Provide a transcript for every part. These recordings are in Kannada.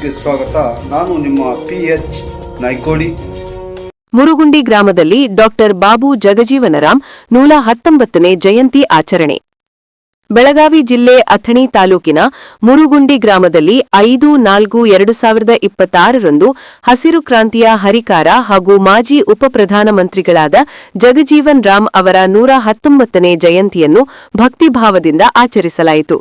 ಚಾನೆಲ್ಗೆ ಸ್ವಾಗತ. ನಾನು ನಿಮ್ಮ PH ನಾಯ್ಕೋಡಿ. ಮುರುಗುಂಡಿ ಗ್ರಾಮದಲ್ಲಿ ಡಾಕ್ಟರ್ ಬಾಬು ಜಗಜೀವನರಾಮ್ 119ನೇ ಜಯಂತಿ ಆಚರಣೆ. ಬೆಳಗಾವಿ ಜಿಲ್ಲೆ ಅಥಣಿ ತಾಲೂಕಿನ ಮುರುಗುಂಡಿ ಗ್ರಾಮದಲ್ಲಿ 5/4/2026ರಂದು ಹಸಿರು ಕ್ರಾಂತಿಯ ಹರಿಕಾರ ಹಾಗೂ ಮಾಜಿ ಉಪಪ್ರಧಾನಮಂತ್ರಿಗಳಾದ ಜಗಜೀವನ್ ರಾಮ್ ಅವರ 119ನೇ ಜಯಂತಿಯನ್ನು ಭಕ್ತಿಭಾವದಿಂದ ಆಚರಿಸಲಾಯಿತು.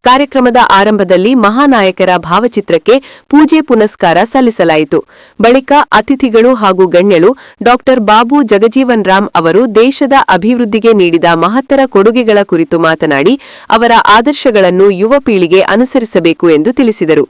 ಕಾರ್ಯಕ್ರಮದ ಆರಂಭದಲ್ಲಿ ಮಹಾನಾಯಕರ ಭಾವಚಿತ್ರಕ್ಕೆ ಪೂಜೆ ಪುನಸ್ಕಾರ ಸಲ್ಲಿಸಲಾಯಿತು. ಬಳಿಕ ಅತಿಥಿಗಳು ಹಾಗೂ ಗಣ್ಯರು ಡಾಕ್ಟರ್ ಬಾಬು ಜಗಜೀವನ್ ರಾಮ್ ಅವರು ದೇಶದ ಅಭಿವೃದ್ಧಿಗೆ ನೀಡಿದ ಮಹತ್ತರ ಕೊಡುಗೆಗಳ ಕುರಿತು ಮಾತನಾಡಿ ಅವರ ಆದರ್ಶಗಳನ್ನು ಯುವ ಪೀಳಿಗೆ ಅನುಸರಿಸಬೇಕು ಎಂದು ತಿಳಿಸಿದರು.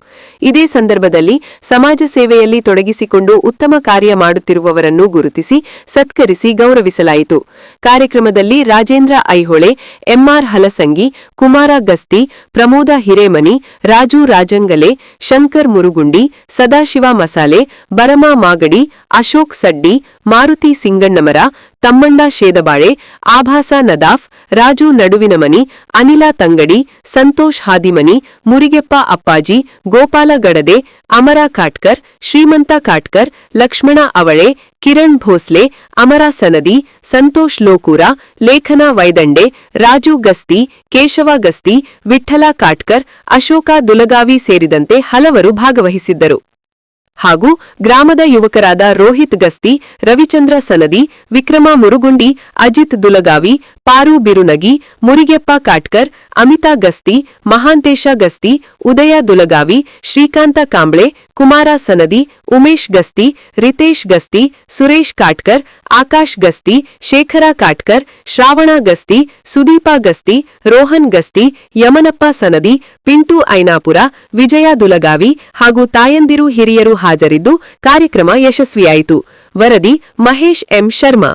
ಇದೇ ಸಂದರ್ಭದಲ್ಲಿ ಸಮಾಜ ಸೇವೆಯಲ್ಲಿ ತೊಡಗಿಸಿಕೊಂಡು ಉತ್ತಮ ಕಾರ್ಯ ಮಾಡುತ್ತಿರುವವರನ್ನು ಗುರುತಿಸಿ ಸತ್ಕರಿಸಿ ಗೌರವಿಸಲಾಯಿತು. ಕಾರ್ಯಕ್ರಮದಲ್ಲಿ ರಾಜೇಂದ್ರ ಐಹೊಳೆ, MR ಹಲಸಂಗಿ, ಕುಮಾರ ಗಸ್ತಿ, ಪ್ರಮೋದ ಹಿರೇಮನಿ, ರಾಜು ರಾಜಂಗಲೆ, ಶಂಕರ್ ಮುರುಗುಂಡಿ, ಸದಾಶಿವ ಮಸಾಲೆ, ಬರಮಾ ಮಾಗಡಿ, ಅಶೋಕ್ ಸಡ್ಡಿ, ಮಾರುತಿ ಸಿಂಗಣ್ಣಮರ, ತಮ್ಮಣ್ಣ ಶೇದಬಾಳೆ, ಆಭಾಸ ನದಾಫ್, ರಾಜು ನಡುವಿನಮನಿ, ಅನಿಲ ತಂಗಡಿ, ಸಂತೋಷ್ ಹಾದಿಮನಿ, ಮುರಿಗೆಪ್ಪ ಅಪ್ಪಾಜಿ, ಗೋಪಾಲ ಗಡದೆ, ಅಮರ ಕಾಟ್ಕರ್, ಶ್ರೀಮಂತ ಕಾಟ್ಕರ್, ಲಕ್ಷ್ಮಣ ಅವಳೆ, ಕಿರಣ್ ಭೋಸ್ಲೆ, ಅಮರ ಸನದಿ, ಸಂತೋಷ್ ಲೋಕೂರ, ಲೇಖನ ವೈದಂಡೆ, ರಾಜು ಗಸ್ತಿ, ಕೇಶವ ಗಸ್ತಿ, ವಿಠ್ಠಲ ಕಾಟ್ಕರ್, ಅಶೋಕ ದುಲಗಾವಿ ಸೇರಿದಂತೆ ಹಲವರು ಭಾಗವಹಿಸಿದ್ದರು. ಹಾಗೂ ಗ್ರಾಮದ ಯುವಕರಾದ ರೋಹಿತ್ ಗಸ್ತಿ, ರವಿಚಂದ್ರ ಸನದಿ, ವಿಕ್ರಮ ಮುರುಗುಂಡಿ, ಅಜಿತ್ ದುಲಗಾವಿ, ಪಾರು ಬಿರುನಗಿ, ಮುರಿಗೆಪ್ಪ ಕಾಟ್ಕರ್, ಅಮಿತಾ ಗಸ್ತಿ, ಮಹಾಂತೇಶ ಗಸ್ತಿ, ಉದಯ ದುಲಗಾವಿ, ಶ್ರೀಕಾಂತ ಕಾಂಬ್ಳೆ, ಕುಮಾರ ಸನದಿ, ಉಮೇಶ್ ಗಸ್ತಿ, ರಿತೇಶ್ ಗಸ್ತಿ, ಸುರೇಶ್ ಕಾಟ್ಕರ್, ಆಕಾಶ್ ಗಸ್ತಿ, ಶೇಖರ ಕಾಟ್ಕರ್, ಶ್ರಾವಣ ಗಸ್ತಿ, ಸುದೀಪ ಗಸ್ತಿ, ರೋಹನ್ ಗಸ್ತಿ, ಯಮನಪ್ಪ ಸನದಿ, ಪಿಂಟು ಐನಾಪುರ, ವಿಜಯ ದುಲಗಾವಿ ಹಾಗೂ ತಾಯಂದಿರು ಹಿರಿಯರು ಹಾಜರಿದ್ದು ಕಾರ್ಯಕ್ರಮ ಯಶಸ್ವಿಯಾಯಿತು. ವರದಿ ಮಹೇಶ್ ಎಂ ಶರ್ಮಾ.